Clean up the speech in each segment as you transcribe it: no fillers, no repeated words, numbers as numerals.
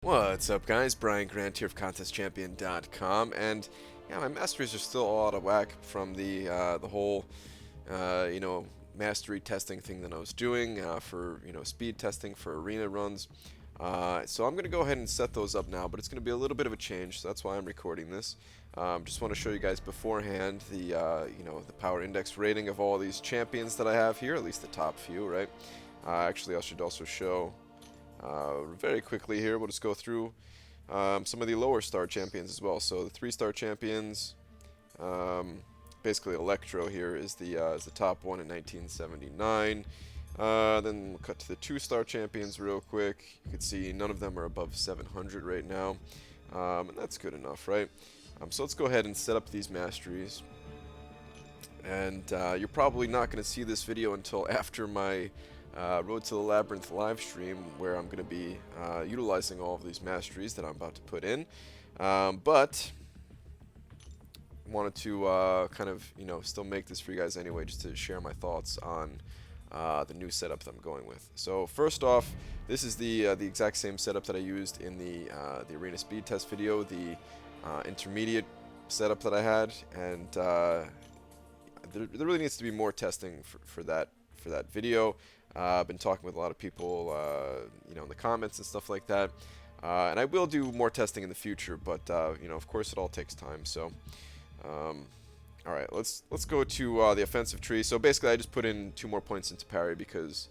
What's up, guys? Brian Grant here of ContestChampion.com, and yeah, my masteries are still all out of whack from the whole mastery testing thing that I was doing for speed testing for arena runs. So I'm gonna go ahead and set those up now, but it's gonna be a little bit of a change, so that's why I'm recording this. Just want to show you guys beforehand the power index rating of all these champions that I have here, at least the top few, right? Actually, I should also show. Very quickly here, we'll just go through some of the lower star champions as well. So the 3-star champions, basically Electro here is the top one in 1979. Then we'll cut to the 2-star champions real quick. You can see none of them are above 700 right now, and that's good enough, right? So let's go ahead and set up these masteries. And you're probably not going to see this video until after my Road to the Labyrinth live stream, where I'm going to be utilizing all of these masteries that I'm about to put in. But wanted to kind of still make this for you guys anyway, just to share my thoughts on the new setup that I'm going with. So first off, this is the exact same setup that I used in the arena speed test video, the intermediate setup that I had, and there really needs to be more testing for that video. I've been talking with a lot of people, in the comments and stuff like that, and I will do more testing in the future. But of course, it all takes time. So, all right, let's go to the offensive tree. So basically, I just put in 2 more points into parry because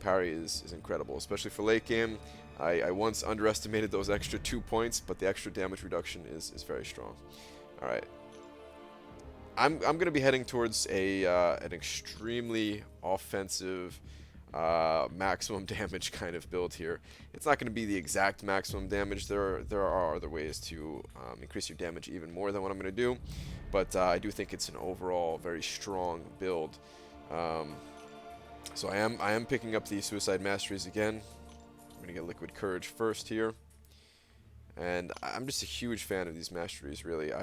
parry is incredible, especially for late game. I once underestimated those extra 2 points, but the extra damage reduction is very strong. All right. I'm going to be heading towards an extremely offensive maximum damage kind of build here. It's not going to be the exact maximum damage. There are other ways to increase your damage even more than what I'm going to do, but I do think it's an overall very strong build. So I am picking up the Suicide Masteries again. I'm going to get Liquid Courage first here, and I'm just a huge fan of these masteries. Really,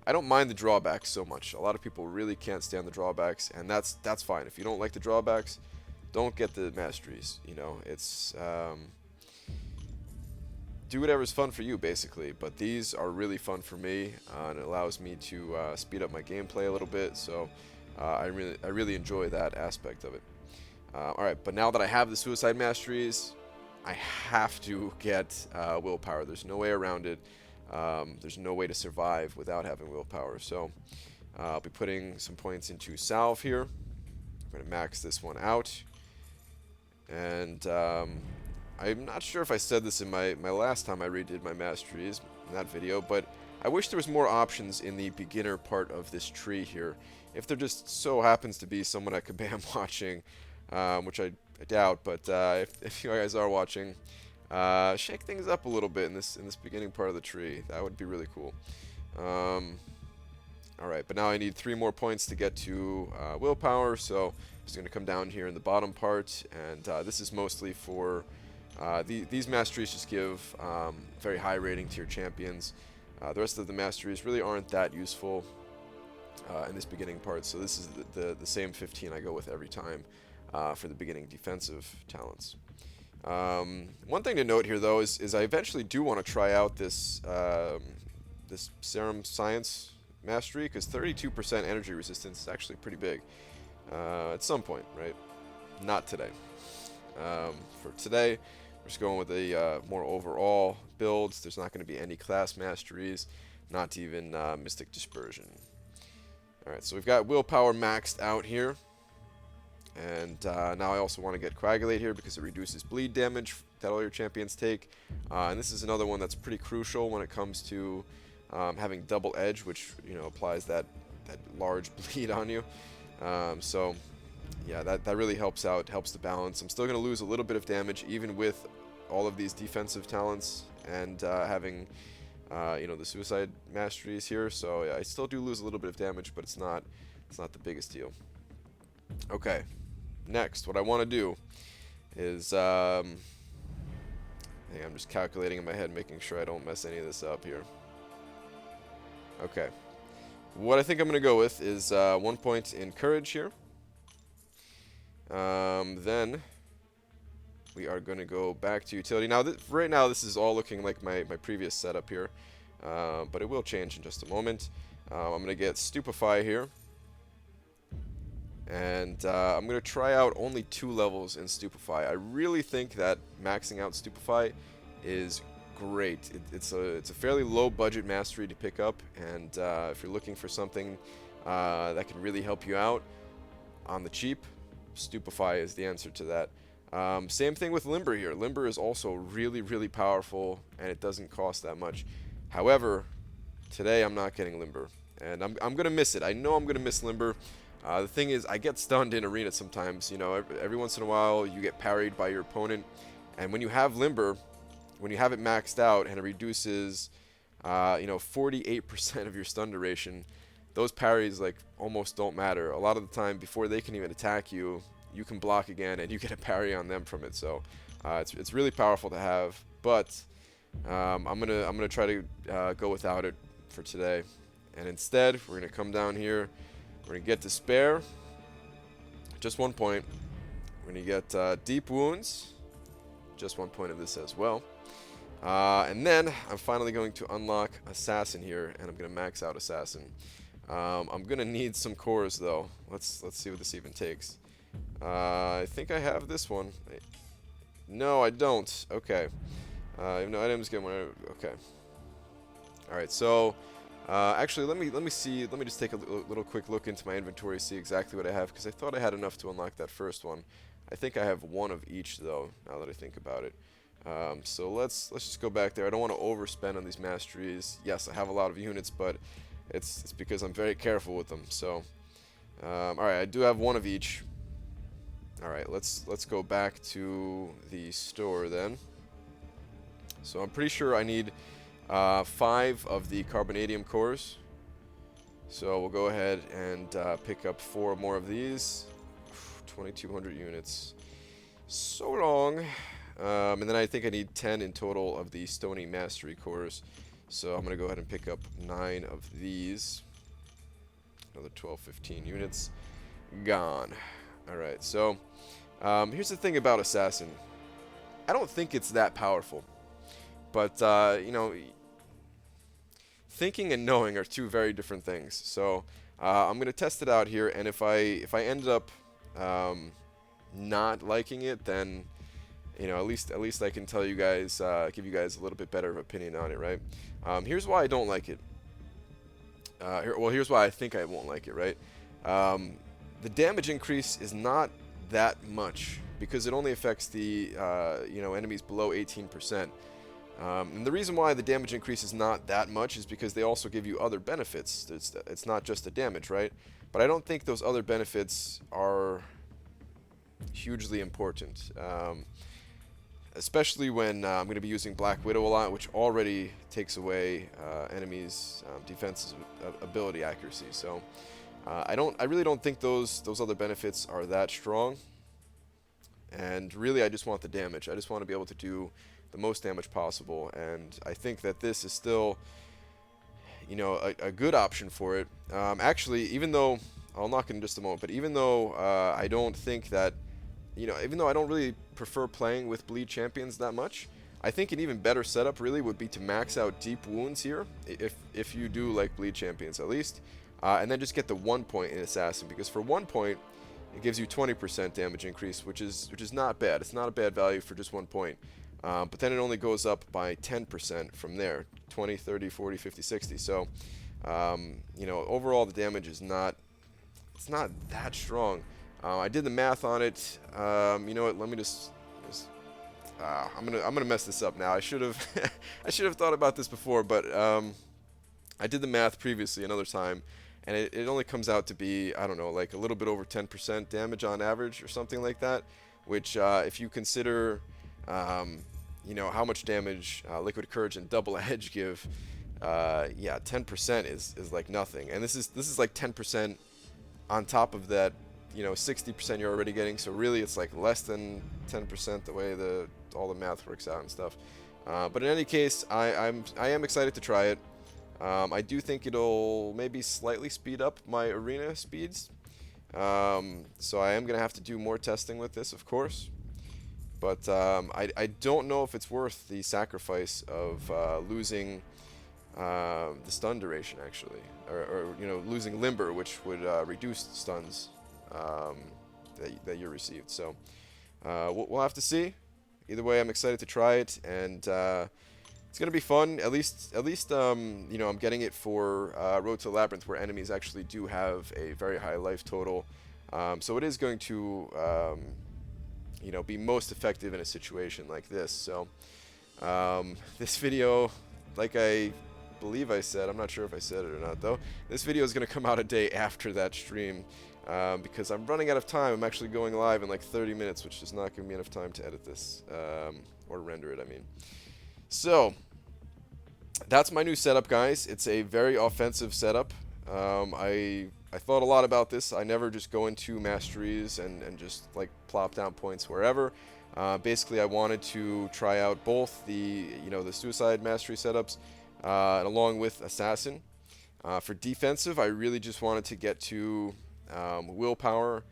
I don't mind the drawbacks so much. A lot of people really can't stand the drawbacks, and that's fine. If you don't like the drawbacks, don't get the masteries. It's do whatever's fun for you, basically. But these are really fun for me, and it allows me to speed up my gameplay a little bit. So I really enjoy that aspect of it. All right, but now that I have the Suicide Masteries, I have to get willpower. There's no way around it. There's no way to survive without having willpower. So I'll be putting some points into Salve here. I'm going to max this one out. And I'm not sure if I said this in my last time I redid my masteries in that video, but I wish there was more options in the beginner part of this tree here. If there just so happens to be someone at Kabam watching, which I doubt, but if you guys are watching, shake things up a little bit in this beginning part of the tree. That would be really cool. Alright, but now I need 3 more points to get to willpower, so I'm just going to come down here in the bottom part, and this is mostly for these masteries just give very high rating to your champions. The rest of the masteries really aren't that useful in this beginning part, so this is the same 15 I go with every time for the beginning defensive talents. One thing to note here, though, is I eventually do want to try out this this Serum Science Mastery, because 32% energy resistance is actually pretty big at some point, right? Not today. For today, we're just going with a more overall build. There's not going to be any class masteries, not even Mystic Dispersion. Alright, so we've got Willpower maxed out here. And now I also want to get Coagulate here because it reduces bleed damage that all your champions take. And this is another one that's pretty crucial when it comes to having double edge, which applies that large bleed on you. So yeah, that really helps out, helps the balance. I'm still going to lose a little bit of damage even with all of these defensive talents and having the Suicide Masteries here. So yeah, I still do lose a little bit of damage, but it's not the biggest deal. Okay, next, what I want to do is, I think I'm just calculating in my head, making sure I don't mess any of this up here. Okay, what I think I'm going to go with is 1 point in Courage here. Then we are going to go back to utility. Now, right now, this is all looking like my previous setup here, but it will change in just a moment. I'm going to get Stupefy here, and I'm going to try out only 2 levels in Stupefy. I really think that maxing out Stupefy is great. It's a fairly low budget mastery to pick up, and if you're looking for something that can really help you out on the cheap, Stupefy is the answer to that. Same thing with Limber here. Limber is also really, really powerful, and it doesn't cost that much. However, today I'm not getting Limber, and I'm going to miss it. I know I'm going to miss Limber. The thing is, I get stunned in arena sometimes. You know, every once in a while you get parried by your opponent, and when you have Limber, when you have it maxed out and it reduces, 48% of your stun duration, those parries like almost don't matter. A lot of the time, before they can even attack you, you can block again and you get a parry on them from it. So it's really powerful to have. But I'm gonna try to go without it for today, and instead we're gonna come down here. We're gonna get Despair, just 1 point. We're gonna get Deep Wounds, just 1 point of this as well. And then I'm finally going to unlock Assassin here, and I'm gonna max out Assassin. I'm gonna need some cores though. Let's see what this even takes. I think I have this one. No, I don't. Okay. Even though items get one. Okay. All right. So, actually, let me see. Let me just take a little quick look into my inventory, see exactly what I have, because I thought I had enough to unlock that first one. I think I have 1 of each though. Now that I think about it. So let's just go back there. I don't want to overspend on these masteries. Yes, I have a lot of units, but it's because I'm very careful with them. So, all right, I do have 1 of each. All right, let's go back to the store then. So I'm pretty sure I need 5 of the carbonadium cores. So we'll go ahead and pick up 4 more of these. 2,200 units. So long. And then I think I need 10 in total of the Stony Mastery cores. So I'm going to go ahead and pick up 9 of these. Another 12, 15 units. Gone. Alright, so here's the thing about Assassin. I don't think it's that powerful. But, thinking and knowing are 2 very different things. So I'm going to test it out here, and if I ended up not liking it, then at least I can tell you guys, give you guys a little bit better of opinion on it, right? Here's why I don't like it. Here's why I think I won't like it, right? The damage increase is not that much because it only affects the enemies below 18%. And the reason why the damage increase is not that much is because they also give you other benefits. It's not just the damage, right? But I don't think those other benefits are hugely important. Especially when I'm going to be using Black Widow a lot, which already takes away enemies' defense ability accuracy. So I really don't think those other benefits are that strong. And really, I just want the damage. I just want to be able to do the most damage possible. And I think that this is still, a good option for it. Actually, even though I'll knock it in just a moment, but even though I don't think that. Even though I don't really prefer playing with bleed champions that much, I think an even better setup really would be to max out Deep Wounds here, if you do like bleed champions at least, and then just get the 1 point in Assassin, because for 1 point, it gives you 20% damage increase, which is not bad. It's not a bad value for just 1 point, but then it only goes up by 10% from there, 20, 30, 40, 50, 60. So, overall the damage is not that strong. I did the math on it. You know what? Let me just I'm gonna mess this up now. I should have I should have thought about this before, but I did the math previously another time, and it only comes out to be, I don't know, like a little bit over 10% damage on average or something like that. Which, if you consider, how much damage Liquid Courage and Double Edge give, 10% is like nothing, and this is like 10% on top of that. 60% you're already getting, so really it's like less than 10% the way all the math works out and stuff. But in any case, I am excited to try it. I do think it'll maybe slightly speed up my arena speeds. So I am gonna have to do more testing with this, of course. But I don't know if it's worth the sacrifice of losing the stun duration, actually, or you know, losing limber, which would reduce stuns that you received. So we'll have to see. Either way, I'm excited to try it, and it's gonna be fun. At least you know, I'm getting it for Road to Labyrinth, where enemies actually do have a very high life total. So it is going to you know, be most effective in a situation like this. So this video, like I believe I said, I'm not sure if I said it or not though, this video is going to come out a day after that stream because I'm running out of time. I'm actually going live in like 30 minutes, which is not giving me enough time to edit this or render it, I mean. So that's my new setup, guys. It's a very offensive setup. I thought a lot about this. I never just go into masteries and just like plop down points wherever. Basically, I wanted to try out both the the suicide mastery setups along with assassin. For defensive, I really just wanted to get to willpower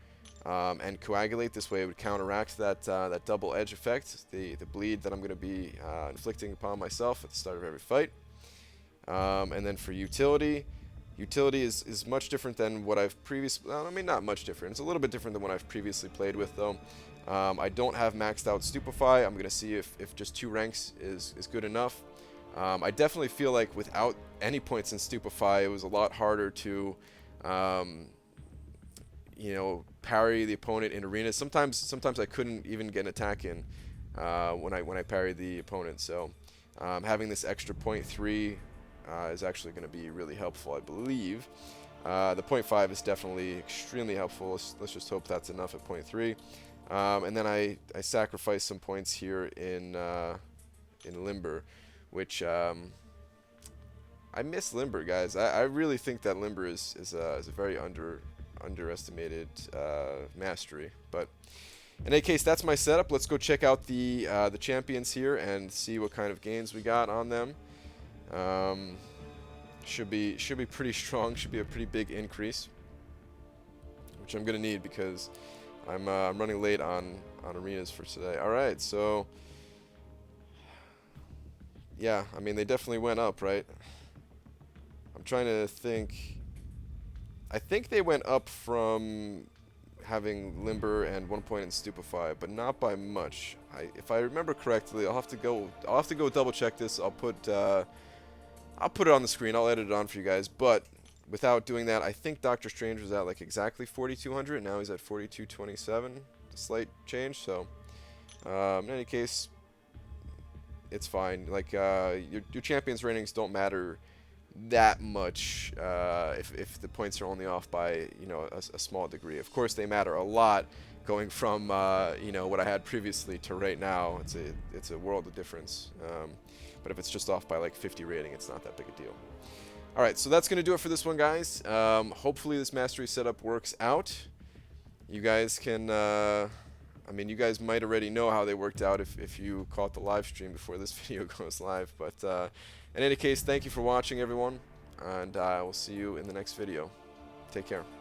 and coagulate. This way, it would counteract that that double edge effect, the bleed that I'm going to be inflicting upon myself at the start of every fight. And then for utility. Utility is much different than what I've previously... I mean, not much different. It's a little bit different than what I've previously played with, though. I don't have maxed out Stupefy. I'm going to see if just 2 ranks is good enough. I definitely feel like without any points in Stupefy, it was a lot harder to, you know, parry the opponent in arenas. Sometimes I couldn't even get an attack in when I parried the opponent. So having this extra 0.3... is actually going to be really helpful, I believe. The 0.5 is definitely extremely helpful. Let's just hope that's enough at 0.3. And then I sacrifice some points here in limber, which I miss limber, guys. I really think that limber is a very underestimated mastery. But in any case, that's my setup. Let's go check out the champions here and see what kind of gains we got on them. Should be pretty strong. Should be a pretty big increase, which I'm gonna need because I'm running late on arenas for today. All right, so yeah, I mean they definitely went up, right? I'm trying to think. I think they went up from having limber and 1 point in Stupefy, but not by much. If I remember correctly, I'll have to go double check this. I'll put it on the screen. I'll edit it on for you guys. But without doing that, I think Doctor Strange was at like exactly 4,200. Now he's at 4,227. A slight change. So in any case, it's fine. Like your champions ratings don't matter that much if the points are only off by a small degree. Of course, they matter a lot. Going from what I had previously to right now, it's a world of difference. But if it's just off by like 50 rating, it's not that big a deal. All right, so that's gonna do it for this one, guys. Hopefully this mastery setup works out. You guys can, I mean, you guys might already know how they worked out if you caught the live stream before this video goes live. But in any case, thank you for watching, everyone, and I will see you in the next video. Take care.